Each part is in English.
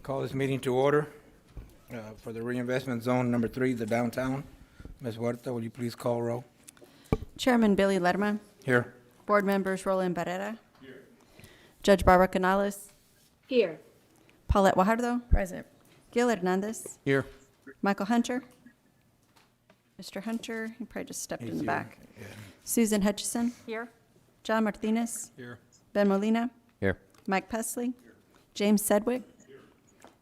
Call this meeting to order for the reinvestment zone number 3, the downtown. Ms. Huerta, will you please call roll? Chairman Billy Lerma. Here. Board members Roland Barrera. Here. Judge Barbara Canales. Here. Paulette Guajardo. Present. Gil Hernandez. Here. Michael Hunter. Mr. Hunter, he probably just stepped in the He's back. here. Yeah. Susan Hutchison. Here. John Martinez. Here. Ben Molina. Here. Mike Pesley. James Sedgwick.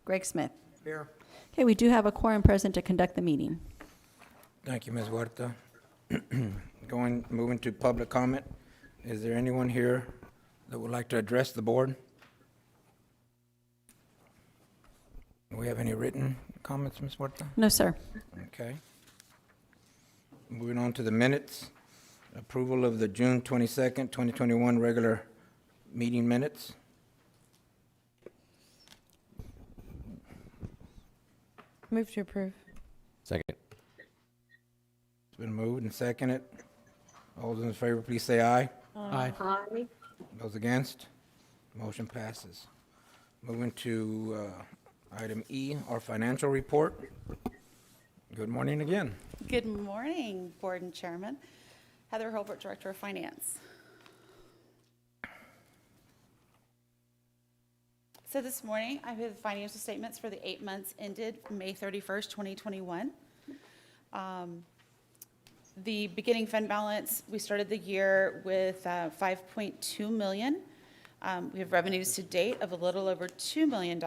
Greg Smith. Here. Okay, we do have a quorum present to conduct the meeting. Thank you, Ms. Huerta. Moving to public comment. Is there anyone here that would like to address the board? Do we have any written comments, Ms. Huerta? No, sir. Okay. Moving on to the minutes. Approval of the June 22nd, 2021 regular meeting minutes. Move to approve. Second. It's been moved and seconded. All those in favor, please say aye. Aye. Those against? Motion passes. Moving to item E, our financial report. Good morning again. Good morning, Board and Chairman. Heather Holbert, Director of Finance. So this morning, I have the financial statements for the 8 months ended May 31st, 2021. The beginning fund balance, we started the year with 5.2 million. We have revenues to date of a little over $2 million.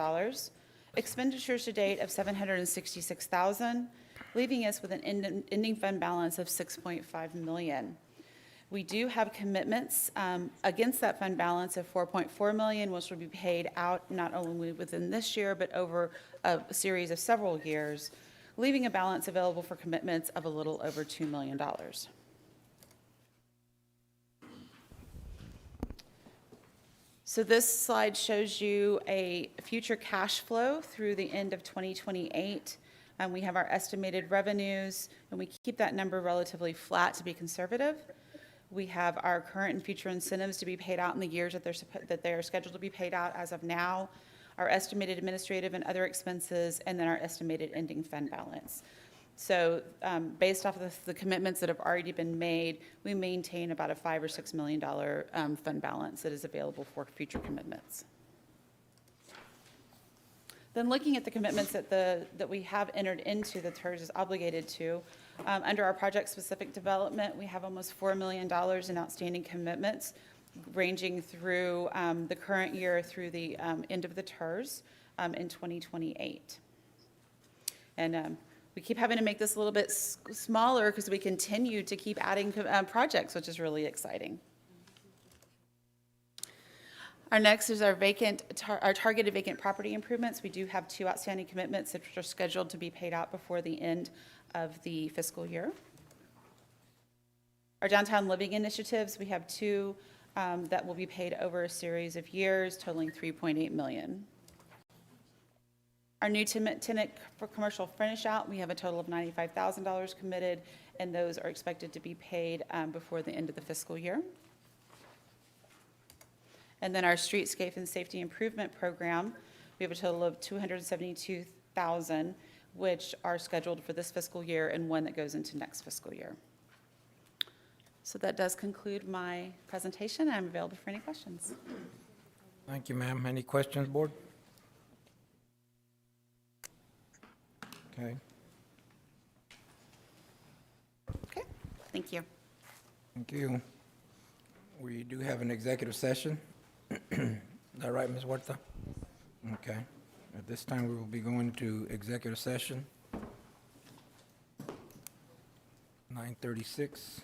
Expenditures to date of 766,000, leaving us with an ending fund balance of 6.5 million. We do have commitments against that fund balance of 4.4 million, which will be paid out not only within this year, but over a series of several years, leaving a balance available for commitments of a little over $2 million. So this slide shows you a future cash flow through the end of 2028. We have our estimated revenues, and we keep that number relatively flat to be conservative. We have our current and future incentives to be paid out in the years that they are scheduled to be paid out as of now, our estimated administrative and other expenses, and then our estimated ending fund balance. So based off of the commitments that have already been made, we maintain about a $5 or $6 million fund balance that is available for future commitments. Then looking at the commitments that we have entered into, that TIRZ is obligated to, under our project-specific development, we have almost $4 million in outstanding commitments, ranging through the current year through the end of the TIRZ in 2028. And we keep having to make this a little bit smaller because we continue to keep adding projects, which is really exciting. Our next is our targeted vacant property improvements. We do have 2 outstanding commitments that are scheduled to be paid out before the end of the fiscal year. Our downtown living initiatives, we have 2 that will be paid over a series of years, totaling $3.8 million. Our new tenant for commercial finish out, we have a total of $95,000 committed, and those are expected to be paid before the end of the fiscal year. And then our Streetscape and Safety Improvement Program, we have a total of $272,000, which are scheduled for this fiscal year and one that goes into next fiscal year. So that does conclude my presentation. I'm available for any questions. Thank you, ma'am. Any questions, board? Okay. Okay, thank you. Thank you. We do have an executive session. Is that right, Ms. Huerta? Okay. At this time, we will be going to executive session. 9:36.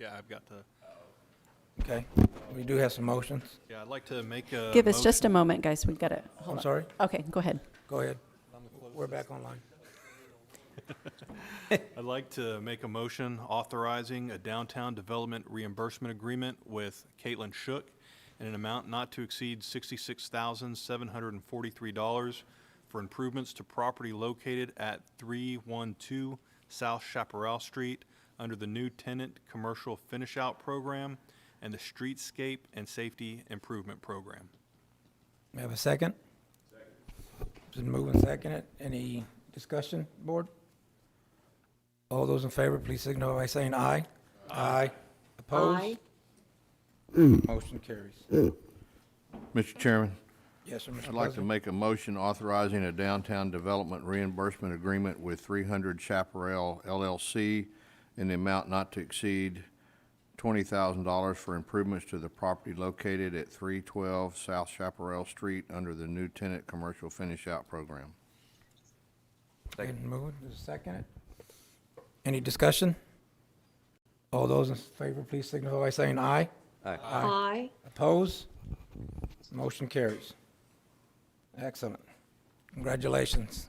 Yeah, I've got the, Okay, we do have some motions. yeah, I'd like to make a Give us just a motion- moment, guys. We've got it. I'm sorry, Okay, go ahead. go ahead. We're back online. I'd like to make a motion authorizing a downtown development reimbursement agreement with Caitlin Shook in an amount not to exceed $66,743 for improvements to property located at 312 South Chaparral Street under the new Tenant Commercial Finish Out Program and the Streetscape and Safety Improvement Program. May I have a second? Second. Been moving seconded. Any discussion, board? All those in favor, please signal by saying aye. Aye. Opposed? Aye. Motion carries. Mr. Chairman, Yes, sir, Mr. I'd like to President. make a motion authorizing a downtown development reimbursement agreement with 300 Chaparral LLC in the amount not to exceed $20,000 for improvements to the property located at 312 South Chaparral Street under the new Tenant Commercial Finish Out Program. Been moved, is it seconded? Any discussion? All those in favor, please signal by saying aye. Aye. Opposed? Motion carries. Excellent. Congratulations.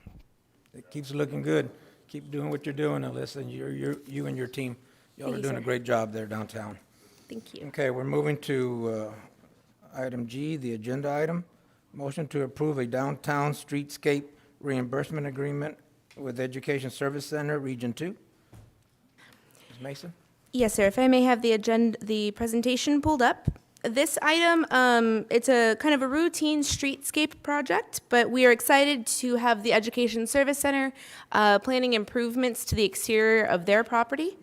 It keeps looking good. Keep doing what you're doing, Alyssa, and you and your team. Y'all Thank are you, doing a sir. great job there downtown. Thank you. Okay, we're moving to item G, the agenda item. Motion to approve a downtown streetscape reimbursement agreement with Education Service Center, Region 2. Ms. Mason? Yes, sir. If I may have the presentation pulled up. This item, it's a kind of a routine streetscape project, but we are excited to have the Education Service Center planning improvements to the exterior of their property.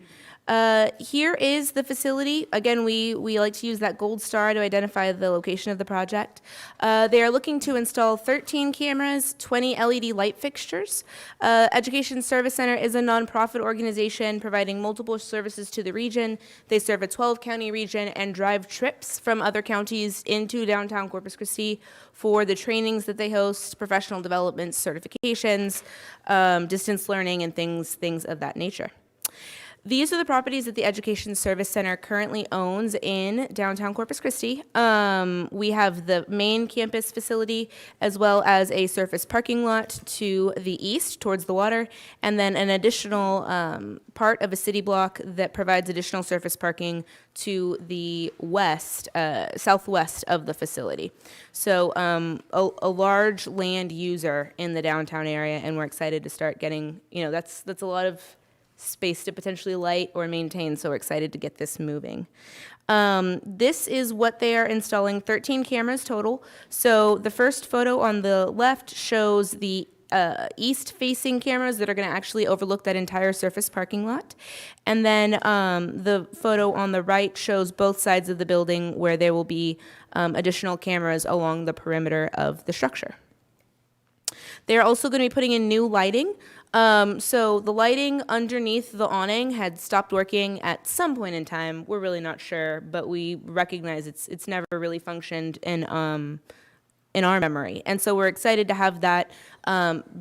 Here is the facility. Again, we like to use that gold star to identify the location of the project. They are looking to install 13 cameras, 20 LED light fixtures. Education Service Center is a nonprofit organization providing multiple services to the region. They serve a 12-county region and drive trips from other counties into downtown Corpus Christi for the trainings that they host, professional development, certifications, distance learning, and things of that nature. These are the properties that the Education Service Center currently owns in downtown Corpus Christi. We have the main campus facility as well as a surface parking lot to the east towards the water, and then an additional part of a city block that provides additional surface parking to the west, southwest of the facility. So a large land user in the downtown area, and we're excited to start getting, that's a lot of space to potentially light or maintain, so we're excited to get this moving. This is what they are installing, 13 cameras total. So the first photo on the left shows the east-facing cameras that are going to actually overlook that entire surface parking lot. And then the photo on the right shows both sides of the building where there will be additional cameras along the perimeter of the structure. They're also going to be putting in new lighting. So the lighting underneath the awning had stopped working at some point in time. We're really not sure, but we recognize it's never really functioned in our memory. And so we're excited to have that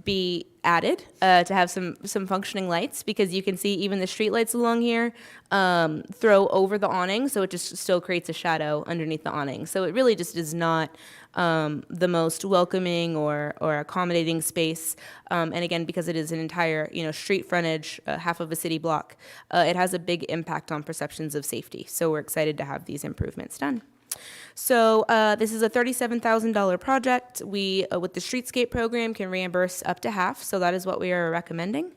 be added, to have some functioning lights, because you can see even the street lights along here throw over the awning, so it just still creates a shadow underneath the awning. So it really just is not the most welcoming or accommodating space. And again, because it is an entire street frontage, half of a city block, it has a big impact on perceptions of safety. So we're excited to have these improvements done. So this is a $37,000 project. We, with the Streetscape program, can reimburse up to half, so that is what we are recommending,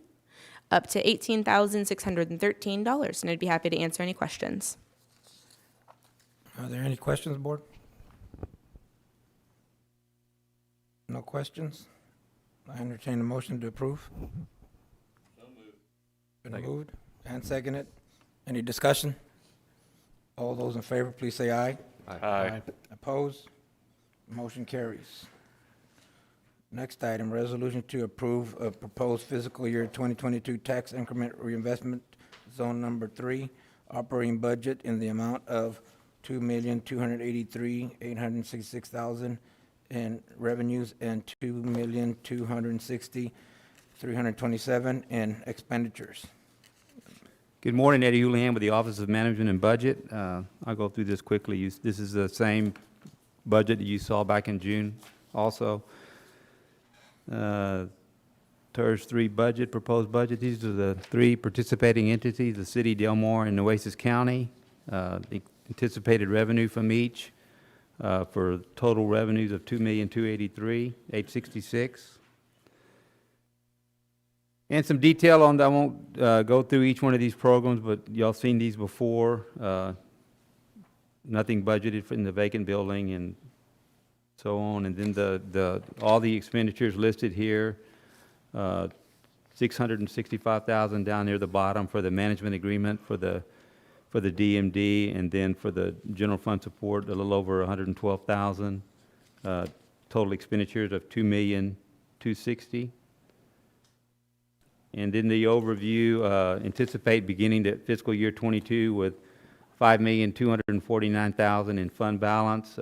up to $18,613, and I'd be happy to answer any questions. Are there any questions, board? No questions? I entertain a motion to approve. So moved. Been moved and seconded. Any discussion? All those in favor, please say aye. Aye. Opposed? Motion carries. Next item, resolution to approve a proposed fiscal year 2022 tax increment reinvestment zone number 3 operating budget in the amount of $2,283,866,000 in revenues and $2,260,327 in expenditures. Good morning, Eddie Houlihan with the Office of Management and Budget. I'll go through this quickly. This is the same budget that you saw back in June also. TIRZ 3 budget, proposed budget. These are the three participating entities, the City, Del Mar, and Nueces County. The anticipated revenue from each for total revenues of $2,283,866. And some detail on, I won't go through each one of these programs, but y'all seen these before. Nothing budgeted in the vacant building and so on. And then all the expenditures listed here, $665,000 down near the bottom for the management agreement for the DMD, and then for the general fund support, a little over $112,000. Total expenditures of $2,260,000. And then the overview, anticipate beginning the fiscal year 22 with $5,249,000 in fund balance,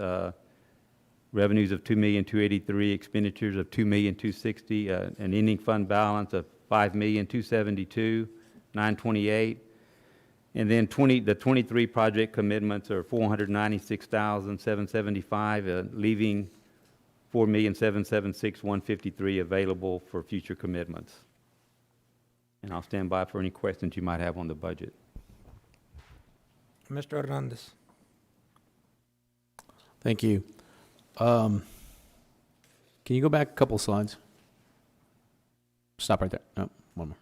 revenues of $2,283,000, expenditures of $2,260,000, an ending fund balance of $5,272,928. And then the 23 project commitments are $496,775, leaving $4,776,153 available for future commitments. And I'll stand by for any questions you might have on the budget. Mr. Hernandez. Thank you. Can you go back a couple slides? Stop right there. No, one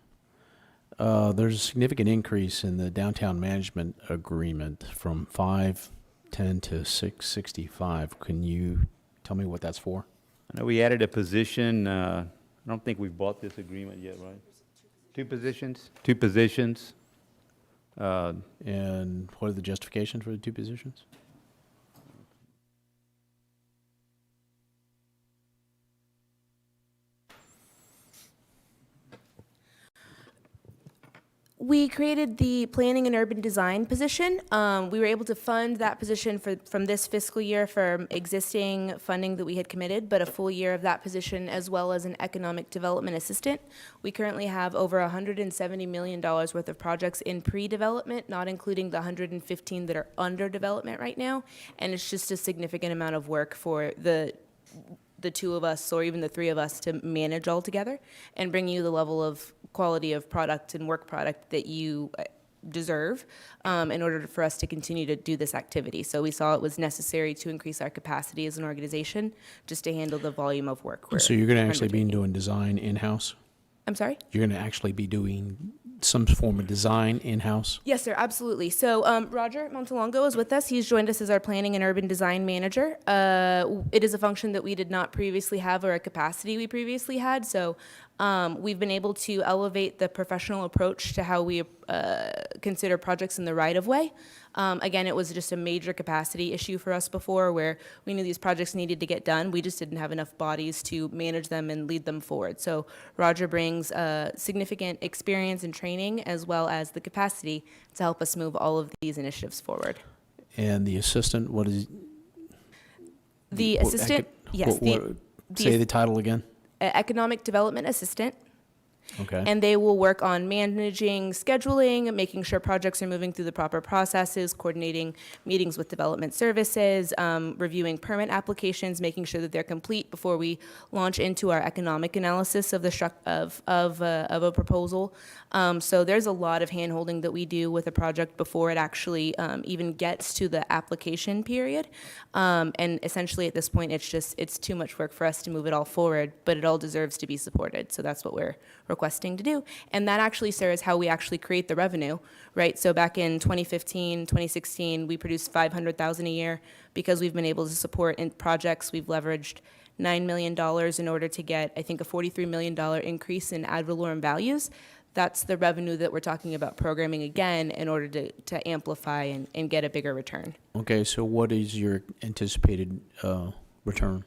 more. There's a significant increase in the downtown management agreement from 510 to 665. Can you tell me what that's for? I know we added a position. I don't think we've bought this agreement yet, right? Two positions? Two positions. And what are the justifications for the two positions? We created the planning and urban design position. We were able to fund that position from this fiscal year for existing funding that we had committed, but a full year of that position as well as an economic development assistant. We currently have over $170 million worth of projects in pre-development, not including the 115 that are under development right now. And it's just a significant amount of work for the two of us, or even the three of us, to manage all together and bring you the level of quality of product and work product that you deserve in order for us to continue to do this activity. So we saw it was necessary to increase our capacity as an organization just to handle the volume of work. So you're going to actually be doing design in-house? I'm sorry? You're going to actually be doing some form of design in-house? Yes, sir, absolutely. So Roger Montalongo is with us. He's joined us as our planning and urban design manager. It is a function that we did not previously have, or a capacity we previously had. So we've been able to elevate the professional approach to how we consider projects in the right-of-way. Again, it was just a major capacity issue for us before, where we knew these projects needed to get done. We just didn't have enough bodies to manage them and lead them forward. So Roger brings significant experience and training, as well as the capacity to help us move all of these initiatives forward. And the assistant, what is? The assistant, yes. Say the title again. Economic Development Assistant. Okay. And they will work on managing scheduling, making sure projects are moving through the proper processes, coordinating meetings with development services, reviewing permit applications, making sure that they're complete before we launch into our economic analysis of the of a proposal. So there's a lot of handholding that we do with a project before it actually even gets to the application period. And essentially at this point, it's too much work for us to move it all forward, but it all deserves to be supported. So that's what we're requesting to do. And that actually, sir, is how we actually create the revenue, right? So back in 2015, 2016, we produced $500,000 a year because we've been able to support in projects. We've leveraged $9 million in order to get, I think, a $43 million increase in ad valorem values. That's the revenue that we're talking about programming again in order to amplify and get a bigger return. Okay, so what is your anticipated return?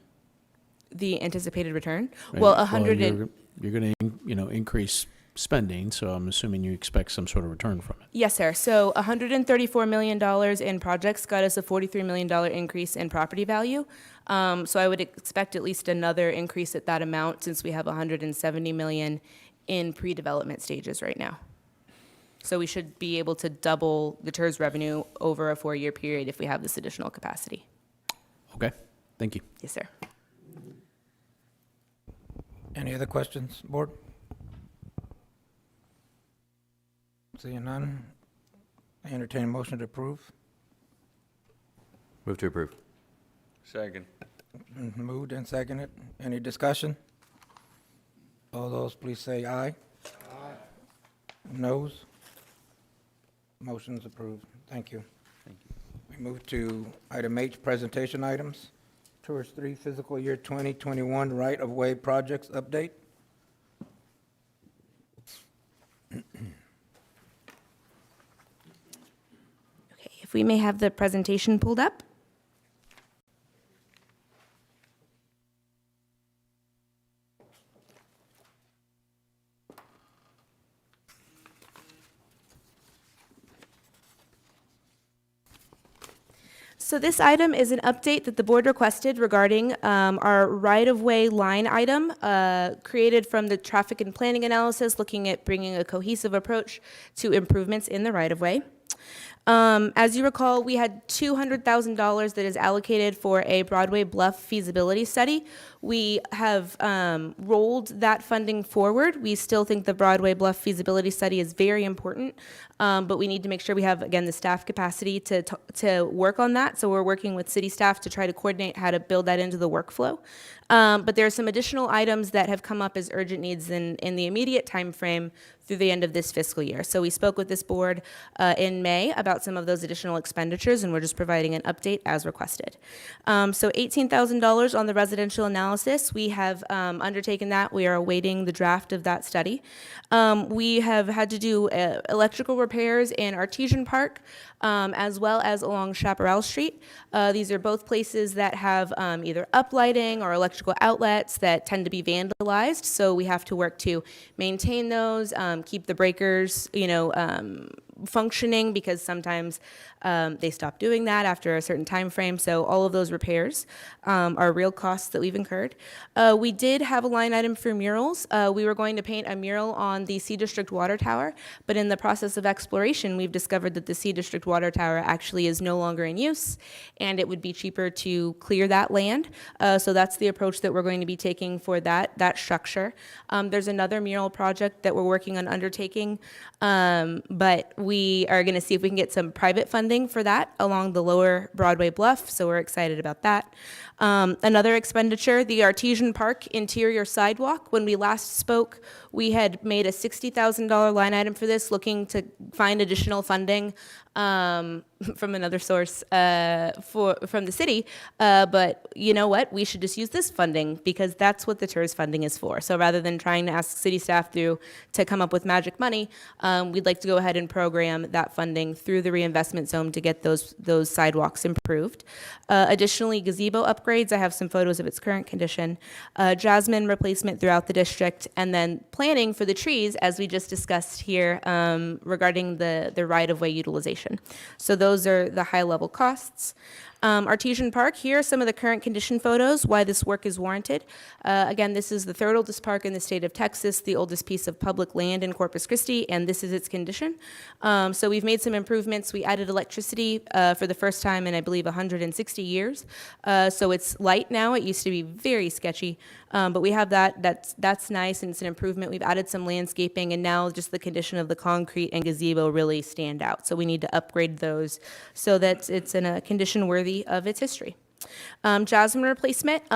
The anticipated return? Right. Well, 100 you're going to, increase spending, so I'm assuming you expect some sort of return from it. Yes, sir. So $134 million in projects got us a $43 million increase in property value. So I would expect at least another increase at that amount, since we have $170 million in pre-development stages right now. So we should be able to double the TIRZ revenue over a 4-year period if we have this additional capacity. Okay, thank you. Yes, sir. Any other questions, board? Seeing none, I entertain a motion to approve. Move to approve. Second. Moved and seconded. Any discussion? All those, please say aye. Aye. Noes? Motion's approved. Thank you. We move to item H, presentation items. TIRZ 3 fiscal year 2021 right-of-way projects update. Okay, if we may have the presentation pulled up. So this item is an update that the board requested regarding our right-of-way line item created from the traffic and planning analysis, looking at bringing a cohesive approach to improvements in the right-of-way. As you recall, we had $200,000 that is allocated for a Broadway Bluff feasibility study. We have rolled that funding forward. We still think the Broadway Bluff feasibility study is very important, but we need to make sure we have, again, the staff capacity to work on that. So we're working with city staff to try to coordinate how to build that into the workflow. But there are some additional items that have come up as urgent needs in the immediate time frame through the end of this fiscal year. So we spoke with this board in May about some of those additional expenditures, and we're just providing an update as requested. So $18,000 on the residential analysis. We have undertaken that. We are awaiting the draft of that study. We have had to do electrical repairs in Artesian Park, as well as along Chaparral Street. These are both places that have either uplighting or electrical outlets that tend to be vandalized. So we have to work to maintain those, keep the breakers, functioning, because sometimes they stop doing that after a certain time frame. So all of those repairs are real costs that we've incurred. We did have a line item for murals. We were going to paint a mural on the C District Water Tower, but in the process of exploration, we've discovered that the C District Water Tower actually is no longer in use, and it would be cheaper to clear that land. So that's the approach that we're going to be taking for that structure. There's another mural project that we're working on undertaking, but we are going to see if we can get some private funding for that along the lower Broadway Bluff, so we're excited about that. Another expenditure, the Artesian Park interior sidewalk. When we last spoke, we had made a $60,000 line item for this, looking to find additional funding from another source from the city. But you know what? We should just use this funding, because that's what the TIRZ funding is for. So rather than trying to ask city staff to come up with magic money, we'd like to go ahead and program that funding through the reinvestment zone to get those sidewalks improved. Additionally, gazebo upgrades. I have some photos of its current condition. Jasmine replacement throughout the district, and then planning for the trees, as we just discussed here, regarding the right-of-way utilization. So those are the high-level costs. Artesian Park, here are some of the current condition photos, why this work is warranted. Again, this is the third oldest park in the state of Texas, the oldest piece of public land in Corpus Christi, and this is its condition. So we've made some improvements. We added electricity for the first time in, I believe, 160 years. So it's light now. It used to be very sketchy, but we have that. That's nice, and it's an improvement. We've added some landscaping, and now just the condition of the concrete and gazebo really stand out. So we need to upgrade those so that it's in a condition worthy of its history. Jasmine replacement,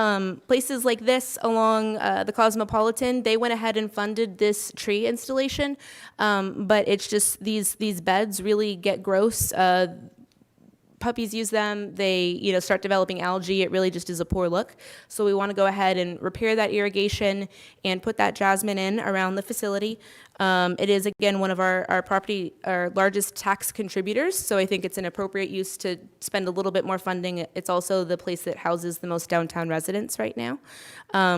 places like this along the Cosmopolitan, they went ahead and funded this tree installation, but it's just these beds really get gross. Puppies use them, they start developing algae. It really just is a poor look. So we want to go ahead and repair that irrigation and put that jasmine in around the facility. It is, again, one of our largest tax contributors, so I think it's an appropriate use to spend a little bit more funding. It's also the place that houses the most downtown residents right now,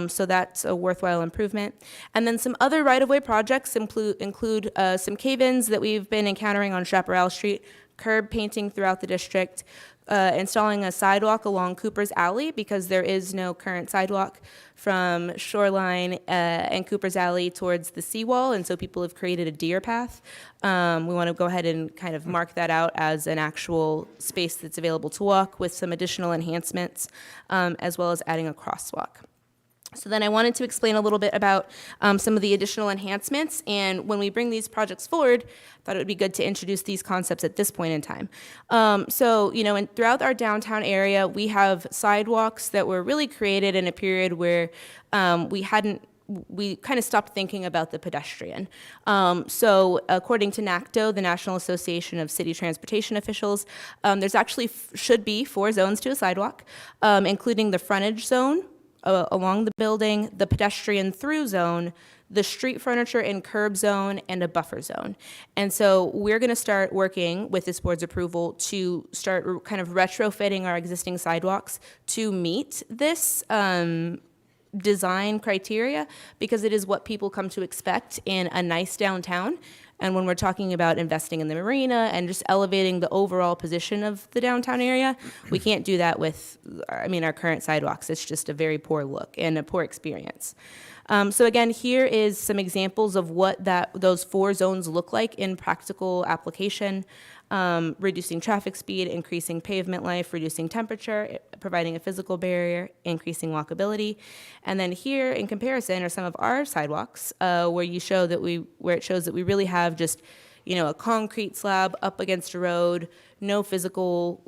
so that's a worthwhile improvement. And then some other right-of-way projects include some cave-ins that we've been encountering on Chaparral Street, curb painting throughout the district, installing a sidewalk along Cooper's Alley because there is no current sidewalk from Shoreline and Cooper's Alley towards the seawall, and so people have created a deer path. We want to go ahead and kind of mark that out as an actual space that's available to walk with some additional enhancements, as well as adding a crosswalk. So then I wanted to explain a little bit about some of the additional enhancements, and when we bring these projects forward, I thought it would be good to introduce these concepts at this point in time. So, you know, throughout our downtown area, we have sidewalks that were really created in a period where we kind of stopped thinking about the pedestrian. So according to NACTO, the National Association of City Transportation Officials, there's actually should be 4 zones to a sidewalk, including the frontage zone, along the building, the pedestrian through zone, the street furniture and curb zone, and a buffer zone. And so we're going to start working with this board's approval to start kind of retrofitting our existing sidewalks to meet this design criteria, because it is what people come to expect in a nice downtown. And when we're talking about investing in the marina and just elevating the overall position of the downtown area, we can't do that with, our current sidewalks. It's just a very poor look and a poor experience. So again, here is some examples of what those 4 zones look like in practical application. Reducing traffic speed, increasing pavement life, reducing temperature, providing a physical barrier, increasing walkability. And then here, in comparison, are some of our sidewalks where it shows that we really have just, a concrete slab up against a road, no physical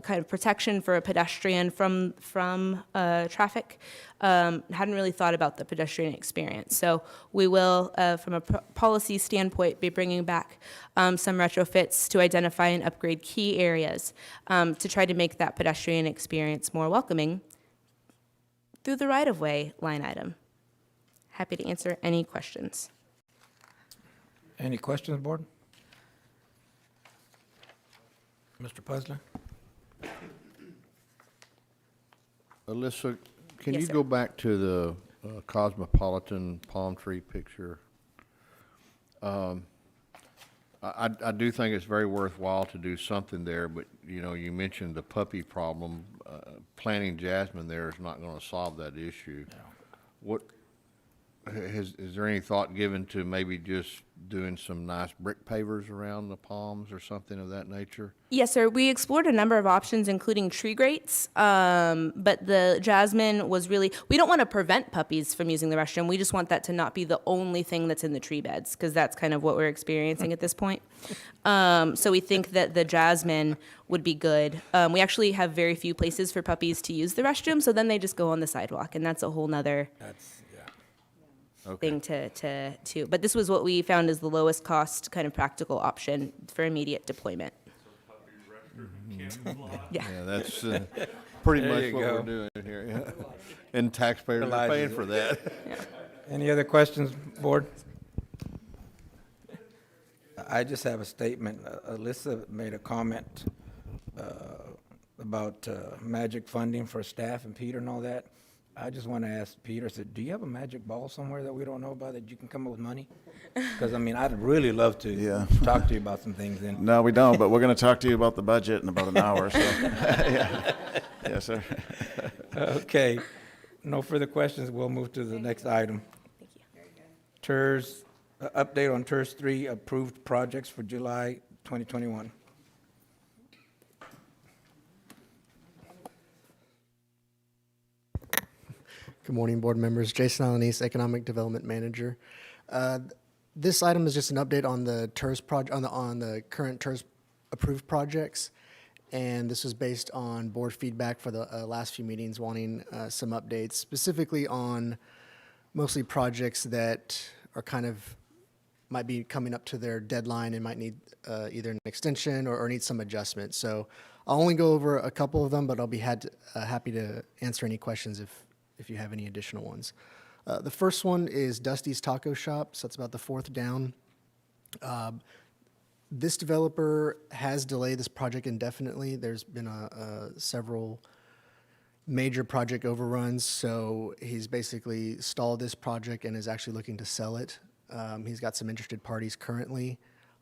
kind of protection for a pedestrian from traffic. Hadn't really thought about the pedestrian experience. So we will, from a policy standpoint, be bringing back some retrofits to identify and upgrade key areas to try to make that pedestrian experience more welcoming through the right-of-way line item. Happy to answer any questions. Any questions, board? Mr. Puzzler? Alyssa, can Yes, you sir. go back to the cosmopolitan palm tree picture? I do think it's very worthwhile to do something there, but, you mentioned the puppy problem. Planting jasmine there is not going to solve that issue. What, is there any thought given to maybe just doing some nice brick pavers around the palms or something of that nature? Yes, sir. We explored a number of options, including tree grates, but the jasmine was really, we don't want to prevent puppies from using the restroom. We just want that to not be the only thing that's in the tree beds, because that's kind of what we're experiencing at this point. So we think that the jasmine would be good. We actually have very few places for puppies to use the restroom, so then they just go on the sidewalk, and that's a whole nother thing to, but this was what we found as the lowest cost kind of practical option for immediate deployment. Yeah. Yeah, that's pretty There much you what go. we're doing here. Yeah. And taxpayers are Realizes paying it. for that. Any other questions, board? I just have a statement. Alyssa made a comment about magic funding for staff and Peter and all that. I just want to ask Peter, I said, do you have a magic ball somewhere that we don't know about that you can come up with money? Because, I'd really love to talk to you about some things then. No, we don't, but we're going to talk to you about the budget in about an hour, so. Yeah. Yes, sir. Okay. No further questions. We'll move to the next item. TIRZ, update on TIRZ 3 approved projects for July 2021. Good morning, board members. Jason Alanis, Economic Development Manager. This item is just an update on the TIRZ project, on the current TIRZ approved projects, and this was based on board feedback for the last few meetings, wanting some updates, specifically on mostly projects that are might be coming up to their deadline and might need either an extension or need some adjustment. So I'll only go over a couple of them, but I'll be happy to answer any questions if you have any additional ones. The first one is Dusty's Taco Shop, so that's about the 4th down. This developer has delayed this project indefinitely. There's been several major project overruns, so he's basically stalled this project and is actually looking to sell it. He's got some interested parties currently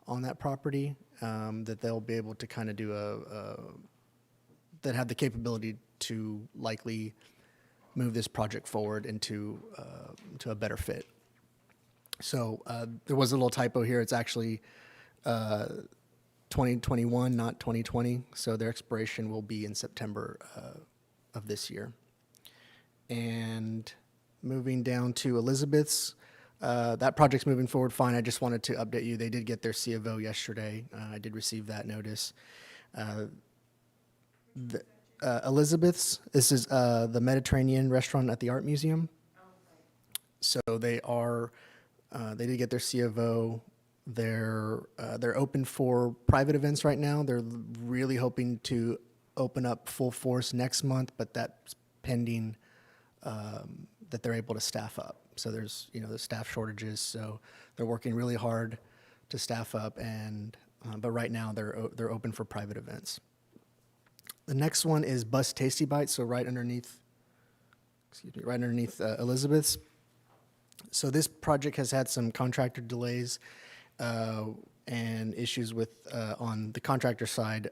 on that property that they'll be able to kind of do that have the capability to likely move this project forward into to a better fit. So there was a little typo here. It's actually 2021, not 2020. So their expiration will be in September of this year. And moving down to Elizabeth's, that project's moving forward fine. I just wanted to update you. They did get their C of O yesterday. I did receive that notice. Elizabeth's, this is the Mediterranean restaurant at the Art Museum. So they did get their C of O. They're open for private events right now. They're really hoping to open up full force next month, but that's pending that they're able to staff up. So there's the staff shortages, so they're working really hard to staff up, and but right now they're open for private events. The next one is Bus Tasty Bites, so right underneath Elizabeth's. So this project has had some contractor delays and issues with on the contractor side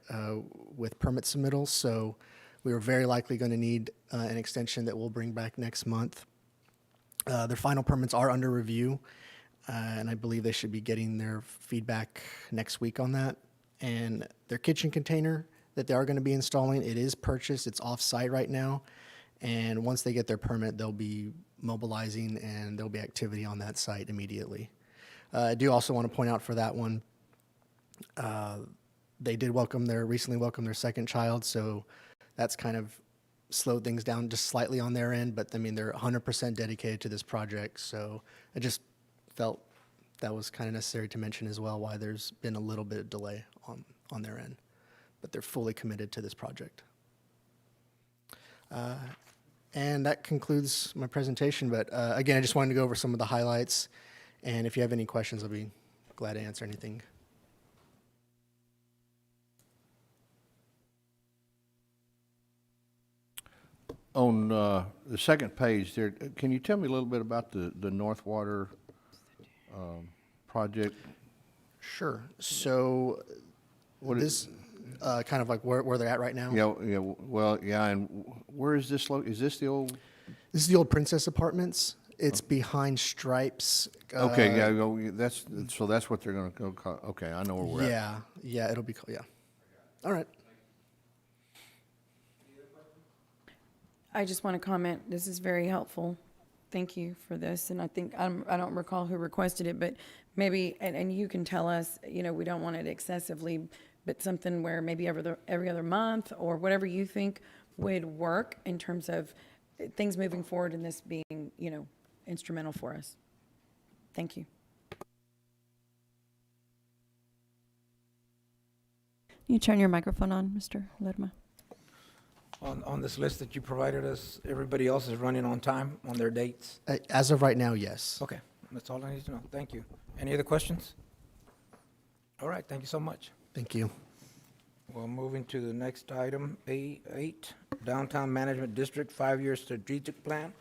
with permit submittals. So we are very likely going to need an extension that we'll bring back next month. Their final permits are under review, and I believe they should be getting their feedback next week on that. And their kitchen container that they are going to be installing, it is purchased. It's off-site right now. And once they get their permit, they'll be mobilizing and there'll be activity on that site immediately. I do also want to point out for that one, they did recently welcome their second child, so that's kind of slowed things down just slightly on their end, but I mean, they're 100% dedicated to this project, so I just felt that was kind of necessary to mention as well, why there's been a little bit of delay on their end, but they're fully committed to this project. And that concludes my presentation, but again, I just wanted to go over some of the highlights, and if you have any questions, I'll be glad to answer anything. On the second page there, can you tell me a little bit about the North Water project? Sure. So this kind of like where they're at right now? Yeah, well, yeah, and where is this is this the old? This is the old Princess Apartments. It's behind Stripes. Okay, yeah, that's what they're gonna go call. Okay, I know where we're at. Yeah, it'll be called, yeah. All right. I just want to comment, this is very helpful. Thank you for this, and I think, I don't recall who requested it, but maybe, and you can tell us, we don't want it excessively, but something where maybe every other month, or whatever you think would work in terms of things moving forward and this being, instrumental for us. Thank you. You turn your microphone on, Mr. Lerma. On this list that you provided us, everybody else is running on time on their dates? As of right now, yes. Okay, that's all I need to know. Thank you. Any other questions? All right, thank you so much. Thank you. Well, moving to the next item, A8, Downtown Management District 5-year strategic plan.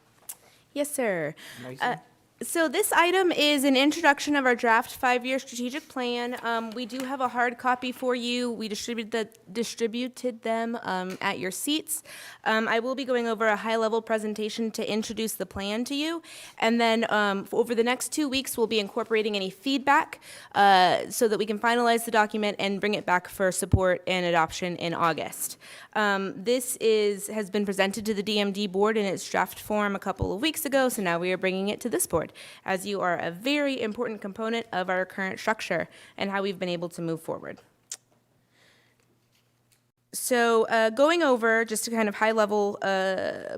Yes, sir. Mason? So this item is an introduction of our draft 5-year strategic plan. We do have a hard copy for you. We distributed them at your seats. I will be going over a high-level presentation to introduce the plan to you. And then over the next 2 weeks, we'll be incorporating any feedback so that we can finalize the document and bring it back for support and adoption in August. This has been presented to the DMD board in its draft form a couple of weeks ago, so now we are bringing it to this board, as you are a very important component of our current structure and how we've been able to move forward. So going over, just to kind of high level,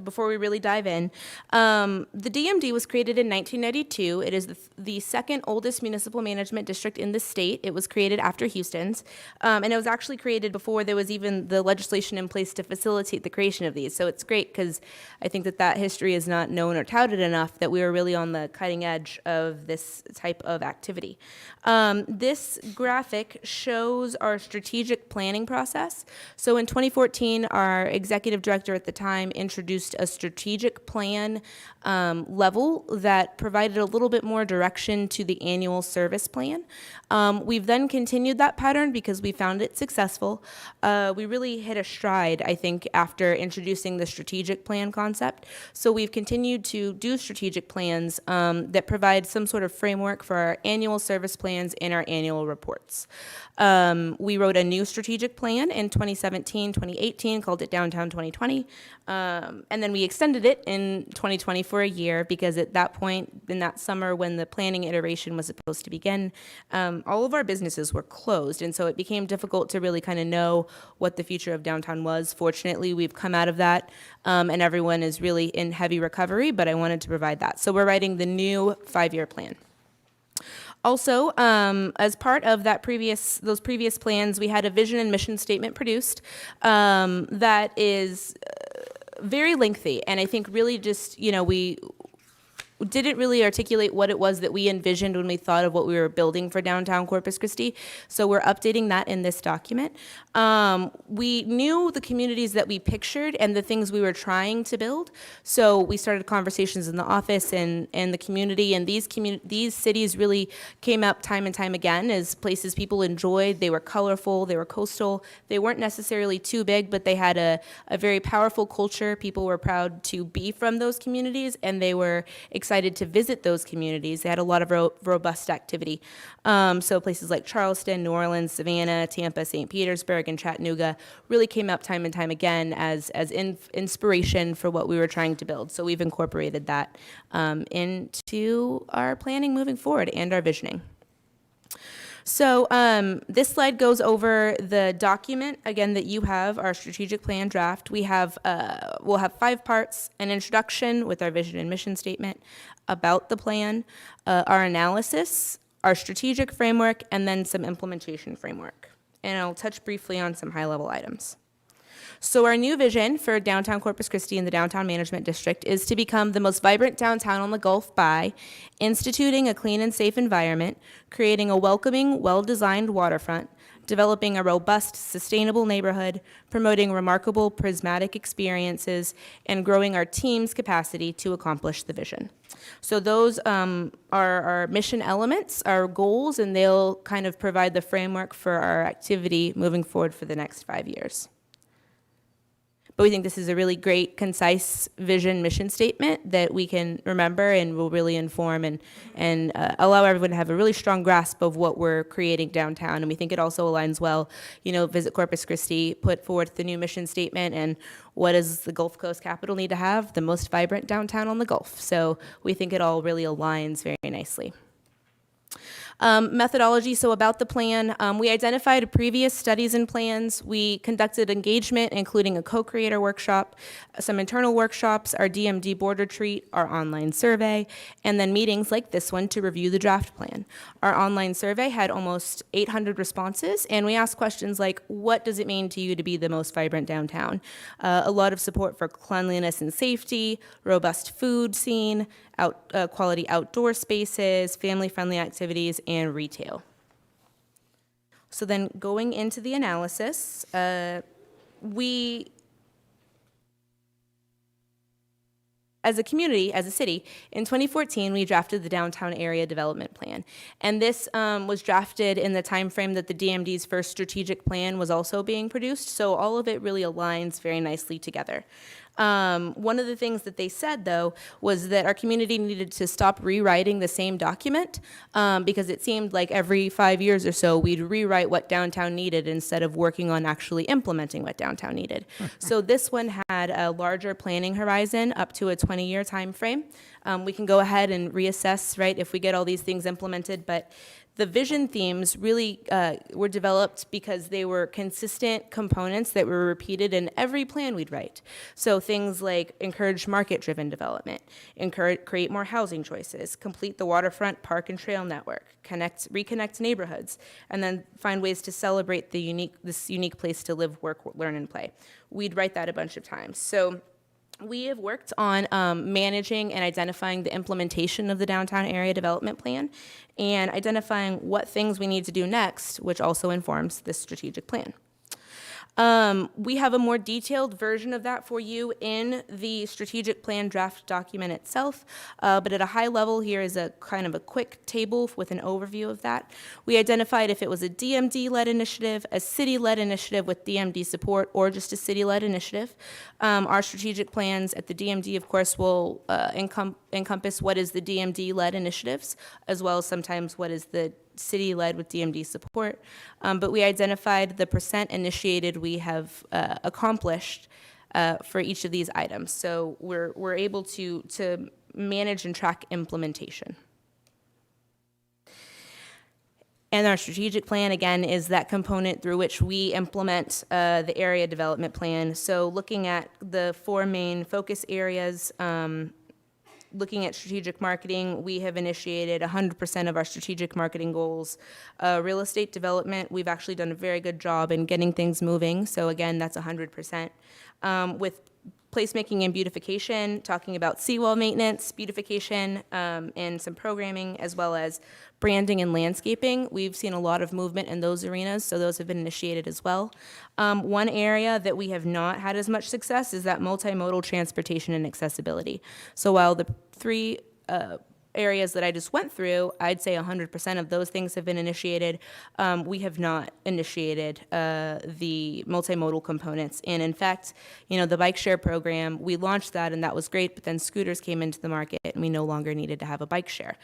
before we really dive in, the DMD was created in 1992. It is the second oldest municipal management district in the state. It was created after Houston's, and it was actually created before there was even the legislation in place to facilitate the creation of these. So it's great because I think that history is not known or touted enough, that we are really on the cutting edge of this type of activity. This graphic shows our strategic planning process. So in 2014, our executive director at the time introduced a strategic plan level that provided a little bit more direction to the annual service plan. We've then continued that pattern because we found it successful. We really hit a stride, I think, after introducing the strategic plan concept. So we've continued to do strategic plans that provide some sort of framework for our annual service plans and our annual reports. We wrote a new strategic plan in 2017, 2018, called it Downtown 2020. And then we extended it in 2020 for a year because at that point, in that summer when the planning iteration was supposed to begin, all of our businesses were closed. And so it became difficult to really kind of know what the future of downtown was. Fortunately, we've come out of that and everyone is really in heavy recovery, but I wanted to provide that. So we're writing the new 5-year plan. Also, as part of those previous plans, we had a vision and mission statement produced that is very lengthy, and I think really just, we didn't really articulate what it was that we envisioned when we thought of what we were building for downtown Corpus Christi. So we're updating that in this document. We knew the communities that we pictured and the things we were trying to build. So we started conversations in the office and the community, and these cities really came up time and time again as places people enjoyed. They were colorful, they were coastal, they weren't necessarily too big, but they had a very powerful culture. People were proud to be from those communities, and they were excited to visit those communities. They had a lot of robust activity. So places like Charleston, New Orleans, Savannah, Tampa, St. Petersburg, and Chattanooga really came up time and time again as inspiration for what we were trying to build. So we've incorporated that into our planning moving forward and our visioning. So this slide goes over the document, again, that you have, our strategic plan draft. We'll have 5 parts: an introduction with our vision and mission statement, about the plan, our analysis, our strategic framework, and then some implementation framework. And I'll touch briefly on some high-level items. So our new vision for downtown Corpus Christi and the Downtown Management District is to become the most vibrant downtown on the Gulf by instituting a clean and safe environment, creating a welcoming, well-designed waterfront, developing a robust, sustainable neighborhood, promoting remarkable, prismatic experiences, and growing our team's capacity to accomplish the vision. So those are our mission elements, our goals, and they'll kind of provide the framework for our activity moving forward for the next 5 years. But we think this is a really great, concise vision mission statement that we can remember and will really inform and allow everyone to have a really strong grasp of what we're creating downtown. And we think it also aligns well, Visit Corpus Christi put forth the new mission statement, and what does the Gulf Coast capital need to have? The most vibrant downtown on the Gulf. So we think it all really aligns very nicely. Methodology, so about the plan, we identified previous studies and plans. We conducted engagement, including a co-creator workshop, some internal workshops, our DMD board retreat, our online survey, and then meetings like this one to review the draft plan. Our online survey had almost 800 responses, and we asked questions like, what does it mean to you to be the most vibrant downtown? A lot of support for cleanliness and safety, robust food scene, quality outdoor spaces, family-friendly activities, and retail. So then going into the analysis, we, as a community, as a city, in 2014, we drafted the Downtown Area Development Plan. And this was drafted in the time frame that the DMD's first strategic plan was also being produced, so all of it really aligns very nicely together. One of the things that they said, though, was that our community needed to stop rewriting the same document because it seemed like every 5 years or so we'd rewrite what downtown needed instead of working on actually implementing what downtown needed. So this one had a larger planning horizon up to a 20-year time frame. We can go ahead and reassess, right, if we get all these things implemented, but the vision themes really were developed because they were consistent components that were repeated in every plan we'd write. So things like encourage market-driven development, create more housing choices, complete the waterfront park and trail network, reconnect neighborhoods, and then find ways to celebrate this unique place to live, work, learn, and play. We'd write that a bunch of times. So we have worked on managing and identifying the implementation of the Downtown Area Development Plan and identifying what things we need to do next, which also informs this strategic plan. We have a more detailed version of that for you in the strategic plan draft document itself, but at a high level, here is a kind of a quick table with an overview of that. We identified if it was a DMD-led initiative, a city-led initiative with DMD support, or just a city-led initiative. Our strategic plans at the DMD, of course, will encompass what is the DMD-led initiatives, as well as sometimes what is the city-led with DMD support, but we identified the percent initiated we have accomplished for each of these items. So we're able to manage and track implementation. And our strategic plan, again, is that component through which we implement the area development plan. So looking at the 4 main focus areas, looking at strategic marketing, we have initiated 100% of our strategic marketing goals. Real estate development, we've actually done a very good job in getting things moving. So again, that's 100%. With placemaking and beautification, talking about seawall maintenance, beautification, and some programming, as well as branding and landscaping. We've seen a lot of movement in those arenas, so those have been initiated as well. One area that we have not had as much success is that multimodal transportation and accessibility. So while the 3 areas that I just went through, I'd say 100% of those things have been initiated. We have not initiated the multimodal components. And in fact, the bike share program, we launched that and that was great, but then scooters came into the market and we no longer needed to have a bike share.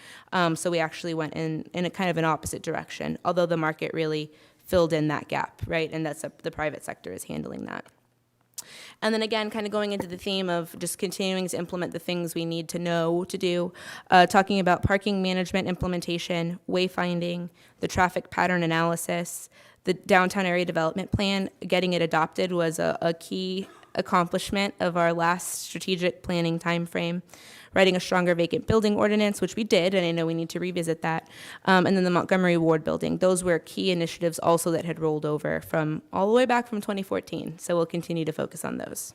So we actually went in a kind of an opposite direction, although the market really filled in that gap, right? And that's the private sector is handling that. And then again, kind of going into the theme of just continuing to implement the things we need to know to do, talking about parking management implementation, wayfinding, the traffic pattern analysis, the downtown area development plan. Getting it adopted was a key accomplishment of our last strategic planning timeframe. Writing a stronger vacant building ordinance, which we did, and I know we need to revisit that. And then the Montgomery Ward building. Those were key initiatives also that had rolled over from all the way back from 2014. So we'll continue to focus on those.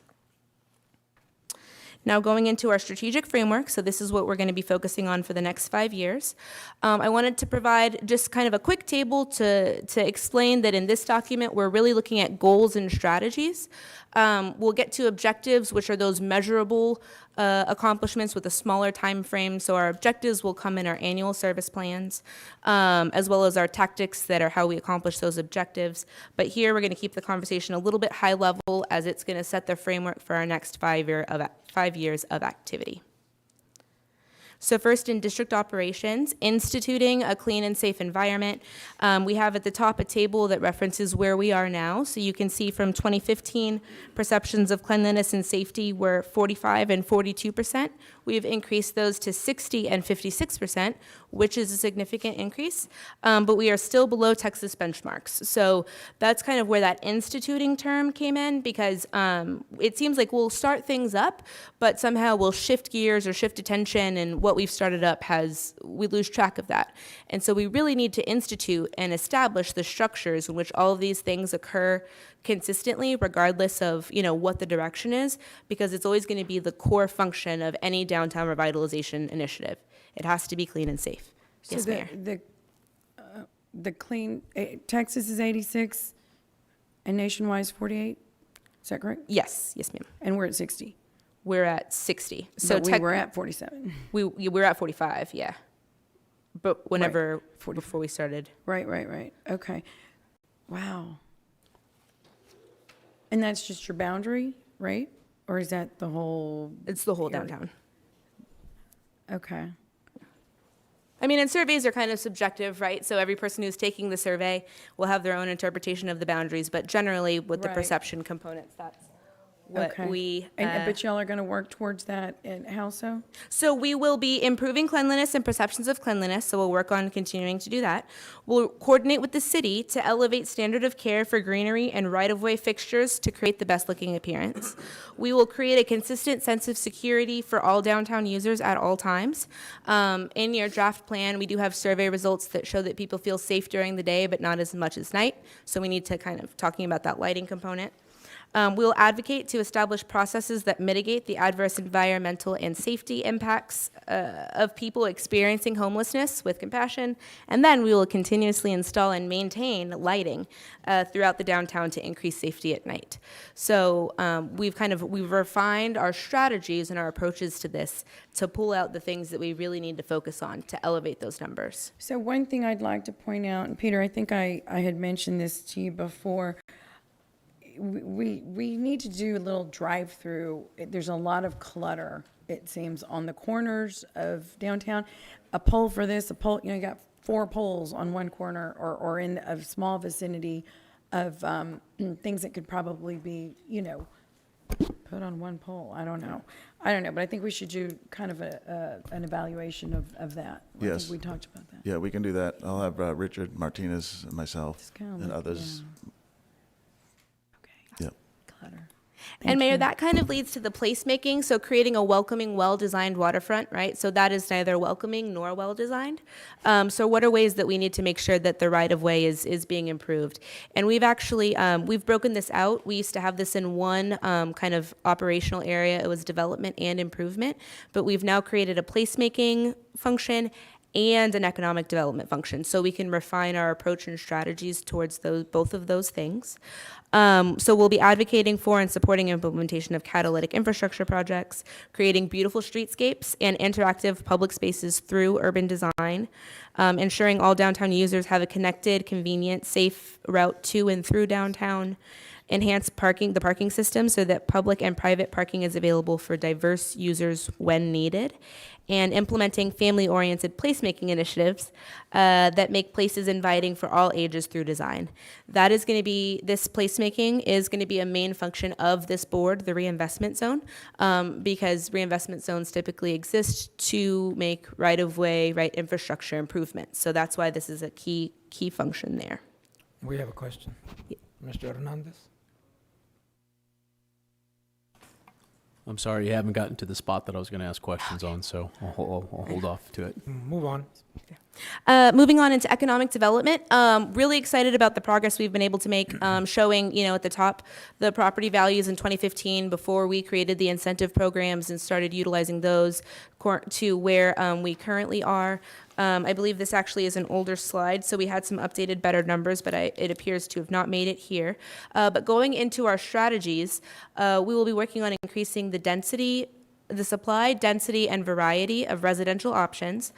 Now going into our strategic framework, so this is what we're going to be focusing on for the next 5 years. I wanted to provide just kind of a quick table to explain that in this document, we're really looking at goals and strategies. We'll get to objectives, which are those measurable accomplishments with a smaller time frame. So our objectives will come in our annual service plans, as well as our tactics that are how we accomplish those objectives. But here we're going to keep the conversation a little bit high level as it's going to set the framework for our next 5 years of activity. So first, in district operations, instituting a clean and safe environment. We have at the top a table that references where we are now. So you can see from 2015, perceptions of cleanliness and safety were 45 and 42%. We've increased those to 60 and 56%, which is a significant increase, but we are still below Texas benchmarks. So that's kind of where that instituting term came in, because it seems like we'll start things up, but somehow we'll shift gears or shift attention, and what we've started up we lose track of that. And so we really need to institute and establish the structures in which all of these things occur consistently, regardless of what the direction is, because it's always going to be the core function of any downtown revitalization initiative. It has to be clean and safe. So Yes, Mayor. The clean, Texas is 86 and nationwide is 48? Is that correct? Yes, ma'am. And we're at 60? We're at 60. So we were at 47. We're at 45, yeah. But whenever, Right. before we started. Right. Okay. Wow. And that's just your boundary, right? Or is that the whole? It's the whole area? downtown. Okay. I mean, and surveys are kind of subjective, right? So every person who's taking the survey will have their own interpretation of the boundaries, but generally with the Right. perception components, that's what Okay. we. But y'all are going to work towards that, and how so? So we will be improving cleanliness and perceptions of cleanliness, so we'll work on continuing to do that. We'll coordinate with the city to elevate standard of care for greenery and right-of-way fixtures to create the best-looking appearance. We will create a consistent sense of security for all downtown users at all times. In your draft plan, we do have survey results that show that people feel safe during the day, but not as much as night, so we need to kind of talking about that lighting component. We'll advocate to establish processes that mitigate the adverse environmental and safety impacts of people experiencing homelessness with compassion, and then we will continuously install and maintain lighting throughout the downtown to increase safety at night. So we've refined our strategies and our approaches to this to pull out the things that we really need to focus on to elevate those numbers. So one thing I'd like to point out, and Peter, I think I had mentioned this to you before, we need to do a little drive-through. There's a lot of clutter, it seems, on the corners of downtown. A pole for this, a pole, you got 4 poles on one corner or in a small vicinity of things that could probably be, put on one pole. I don't know, but I think we should do kind of an evaluation of that. I Yes. think we talked about that. Yeah, we can do that. I'll have Richard Martinez and myself Just kinda and look, others. Okay. Yep. Clutter. And Mayor, that kind of leads to the placemaking, so creating a welcoming, well-designed waterfront, right? So that is neither welcoming nor well-designed. So what are ways that we need to make sure that the right-of-way is being improved? And we've actually, we've broken this out. We used to have this in one kind of operational area. It was development and improvement. But we've now created a placemaking function and an economic development function, so we can refine our approach and strategies towards both of those things. So we'll be advocating for and supporting implementation of catalytic infrastructure projects, creating beautiful streetscapes and interactive public spaces through urban design, ensuring all downtown users have a connected, convenient, safe route to and through downtown, enhance the parking system so that public and private parking is available for diverse users when needed, and implementing family-oriented placemaking initiatives that make places inviting for all ages through design. This placemaking is going to be a main function of this board, the reinvestment zone, because reinvestment zones typically exist to make right-of-way, right infrastructure improvements. So that's why this is a key function there. We have a question. Mr. Hernandez? I'm sorry, you haven't gotten to the spot that I was going to ask questions on, so I'll hold off to it. Move on. Moving on into economic development, really excited about the progress we've been able to make, showing, at the top, the property values in 2015 before we created the incentive programs and started utilizing those to where we currently are. I believe this actually is an older slide, so we had some updated, better numbers, but it appears to have not made it here. But going into our strategies, we will be working on increasing the supply, density, and variety of residential options,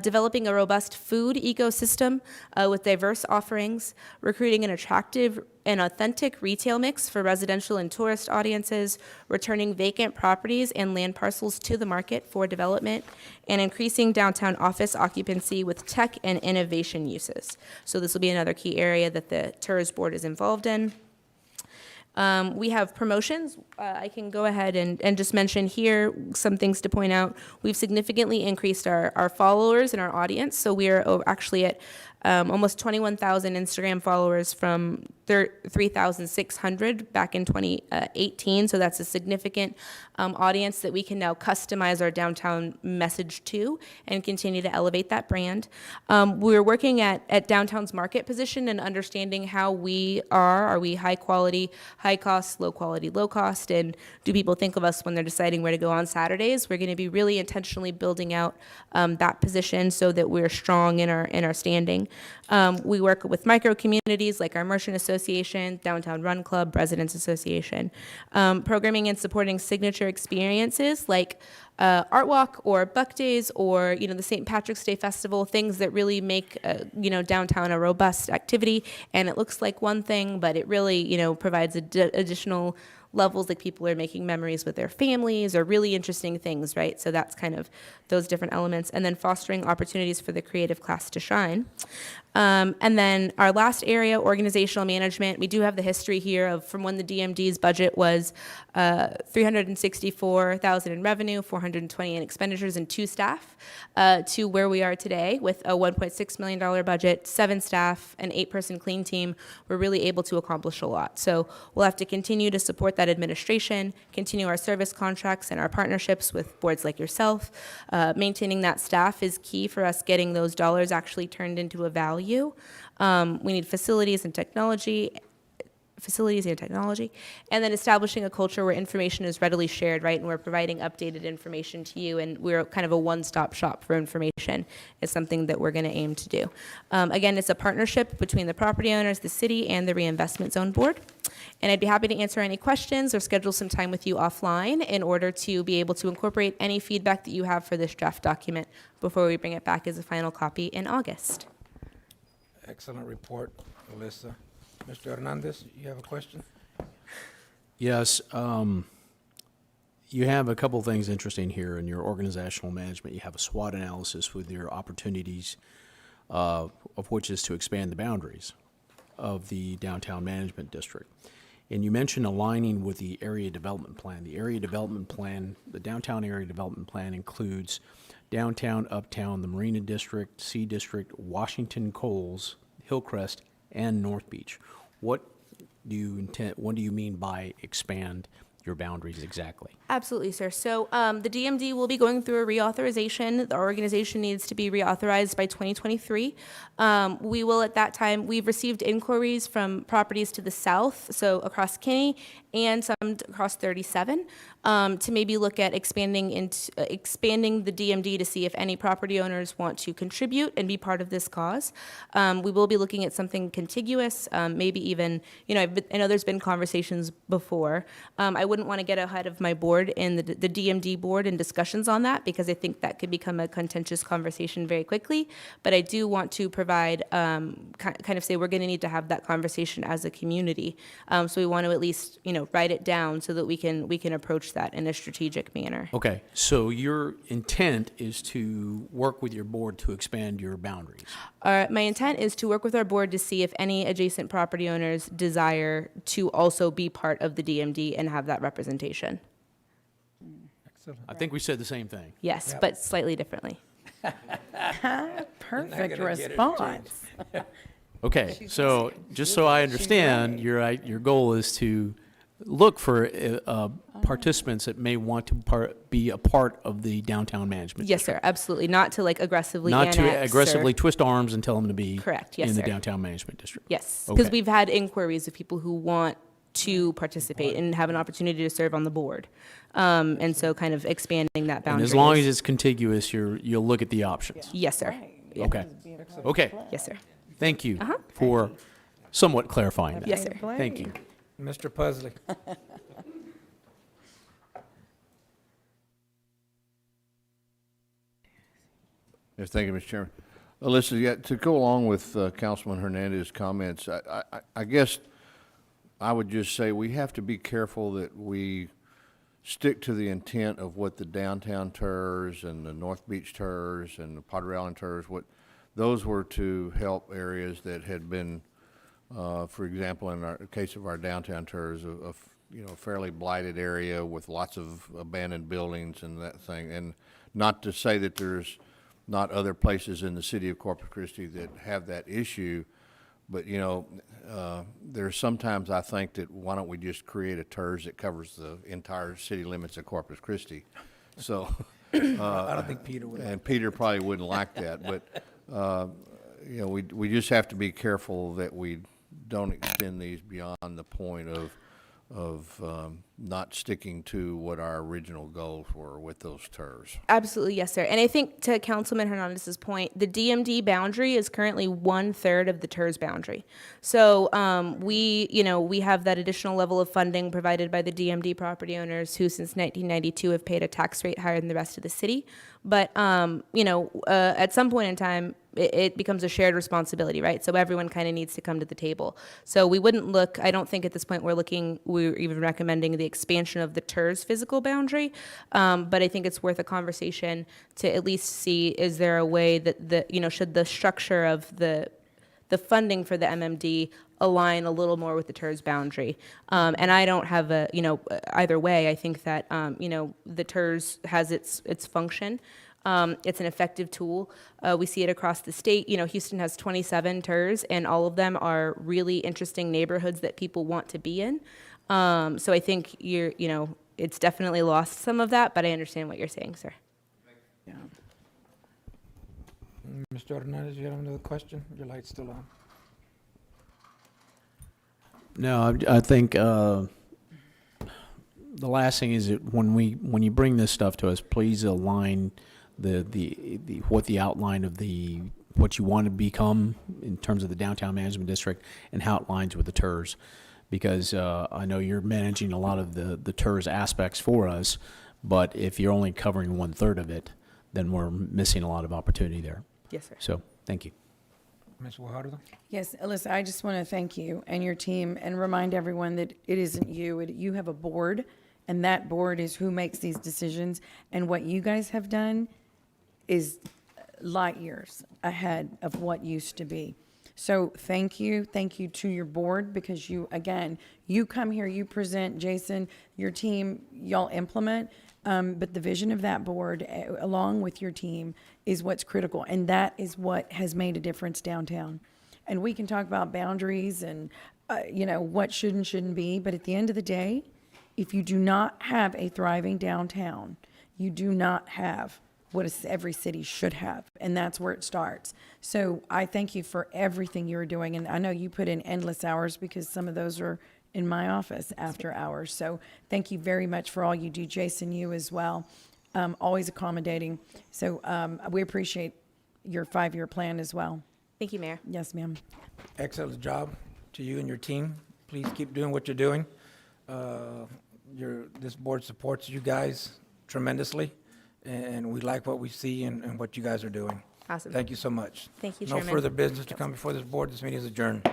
developing a robust food ecosystem with diverse offerings, recruiting an attractive and authentic retail mix for residential and tourist audiences, returning vacant properties and land parcels to the market for development, and increasing downtown office occupancy with tech and innovation uses. So this will be another key area that the TIRZ board is involved in. We have promotions. I can go ahead and just mention here some things to point out. We've significantly increased our followers and our audience. So we are actually at almost 21,000 Instagram followers from 3,600 back in 2018. So that's a significant audience that we can now customize our downtown message to and continue to elevate that brand. We're working at downtown's market position and understanding how we are. Are we high quality, high cost, low quality, low cost? And do people think of us when they're deciding where to go on Saturdays? We're going to be really intentionally building out that position so that we're strong in our standing. We work with micro communities like our Merchant Association, Downtown Run Club, Residents Association, programming and supporting signature experiences like Art Walk or Buck Days or the St. Patrick's Day Festival, things that really make downtown a robust activity. And it looks like one thing, but it really provides additional levels, like people are making memories with their families or really interesting things, right? So that's kind of those different elements. And then fostering opportunities for the creative class to shine. And then our last area, organizational management, we do have the history here of from when the DMD's budget was $364,000 in revenue, $420 in expenditures, and 2 staff, to where we are today with a $1.6 million budget, 7 staff, an 8-person clean team. We're really able to accomplish a lot. So we'll have to continue to support that administration, continue our service contracts and our partnerships with boards like yourself. Maintaining that staff is key for us getting those dollars actually turned into a value. We need facilities and technology facilities and technology, and then establishing a culture where information is readily shared, right, and we're providing updated information to you, and we're kind of a one-stop shop for information is something that we're going to aim to do. Again, it's a partnership between the property owners, the city, and the Reinvestment Zone Board, and I'd be happy to answer any questions or schedule some time with you offline in order to be able to incorporate any feedback that you have for this draft document before we bring it back as a final copy in August. Excellent report, Alyssa. Mr. Hernandez, you have a question? Yes. You have a couple things interesting here in your organizational management. You have a SWOT analysis with your opportunities, of which is to expand the boundaries of the downtown management district. And you mentioned aligning with the area development plan. The area development plan, the downtown area development plan includes downtown, uptown, the Marina District, C District, Washington, Coles, Hillcrest, and North Beach. What do you mean by expand your boundaries exactly? Absolutely, sir. So the DMD will be going through a reauthorization. The organization needs to be reauthorized by 2023. We will, at that time, we've received inquiries from properties to the south, so across Kinney, and some across 37, to maybe look at expanding the DMD to see if any property owners want to contribute and be part of this cause. We will be looking at something contiguous, maybe even, I know there's been conversations before. I wouldn't want to get ahead of my board and the DMD board and discussions on that, because I think that could become a contentious conversation very quickly. But I do want to provide, kind of say we're going to need to have that conversation as a community. So we want to at least, write it down so that we can approach that in a strategic manner. Okay, so your intent is to work with your board to expand your boundaries. My intent is to work with our board to see if any adjacent property owners desire to also be part of the DMD and have that representation. I think we said the same thing. Yes, Yep. but slightly differently. Perfect gonna get it response. Okay, so just so I understand, your goal is to look for participants that may want to be a part of the downtown management. Yes, sir, absolutely. Not to aggressively Not to annex aggressively or- twist arms and tell them to be Correct, yes, in the sir. downtown management district. Yes, because Okay. we've had inquiries of people who want to participate and have an opportunity to serve on the board. And so kind of expanding that And boundary. as long as it's contiguous, you'll look at the options. Yes, sir. Yeah. Okay. Okay. Yes, sir. Thank you for somewhat clarifying that. Yes, sir. Thank you. Mr. Pusley? Yes, thank you, Mr. Chairman. Alyssa, yeah, to go along with Councilman Hernandez's comments, I guess I would just say we have to be careful that we stick to the intent of what the downtown TIRZ and the North Beach TIRZ and the Padre Island TIRZ, what those were to help areas that had been, for example, in our case of our downtown TIRZ, a fairly blighted area with lots of abandoned buildings and that thing. And not to say that there's not other places in the city of Corpus Christi that have that issue, but there's sometimes I think that why don't we just create a TIRZ that covers the entire city limits of Corpus Christi? So, I don't think Peter would. and Peter probably wouldn't like that, but we just have to be careful that we don't extend these beyond the point of not sticking to what our original goals were with those TIRZ. Absolutely, yes, sir. And I think to Councilman Hernandez's point, the DMD boundary is currently 1/3 of the TIRZ boundary. So we have that additional level of funding provided by the DMD property owners who since 1992 have paid a tax rate higher than the rest of the city. But, at some point in time, it becomes a shared responsibility, right? So everyone kind of needs to come to the table. So we wouldn't look, I don't think at this point we're even recommending the expansion of the TIRZ physical boundary. But I think it's worth a conversation to at least see, is there a way that should the structure of the funding for the MMD align a little more with the TIRZ boundary. And I don't have either way. I think that, the TIRZ has its function. It's an effective tool. We see it across the state. Houston has 27 TIRZ, and all of them are really interesting neighborhoods that people want to be in. So I think it's definitely lost some of that, but I understand what you're saying, sir. Mr. Hernandez, you have another question? Your light's still on. No, I think the last thing is that when you bring this stuff to us, please align what the outline of what you want to become in terms of the downtown management district and how it aligns with the TIRZ. Because I know you're managing a lot of the TIRZ aspects for us, but if you're only covering 1/3 of it, then we're missing a lot of opportunity there. Yes, sir. So, thank you. Ms. Guajardo? Yes, Alyssa, I just want to thank you and your team and remind everyone that it isn't you. You have a board, and that board is who makes these decisions. And what you guys have done is light years ahead of what used to be. So thank you. Thank you to your board because you come here, you present, Jason, your team, y'all implement. But the vision of that board, along with your team, is what's critical. And that is what has made a difference downtown. And we can talk about boundaries and, what should and shouldn't be. But at the end of the day, if you do not have a thriving downtown, you do not have what every city should have. And that's where it starts. So I thank you for everything you're doing. And I know you put in endless hours because some of those are in my office after hours. So thank you very much for all you do. Jason, you as well. Always accommodating. So we appreciate your 5-year plan as well. Thank you, Mayor. Yes, ma'am. Excellent job to you and your team. Please keep doing what you're doing. This board supports you guys tremendously, and we like what we see and what you guys are doing. Awesome. Thank you so much. Thank you, No Chairman. further business to come before this board. This meeting is adjourned.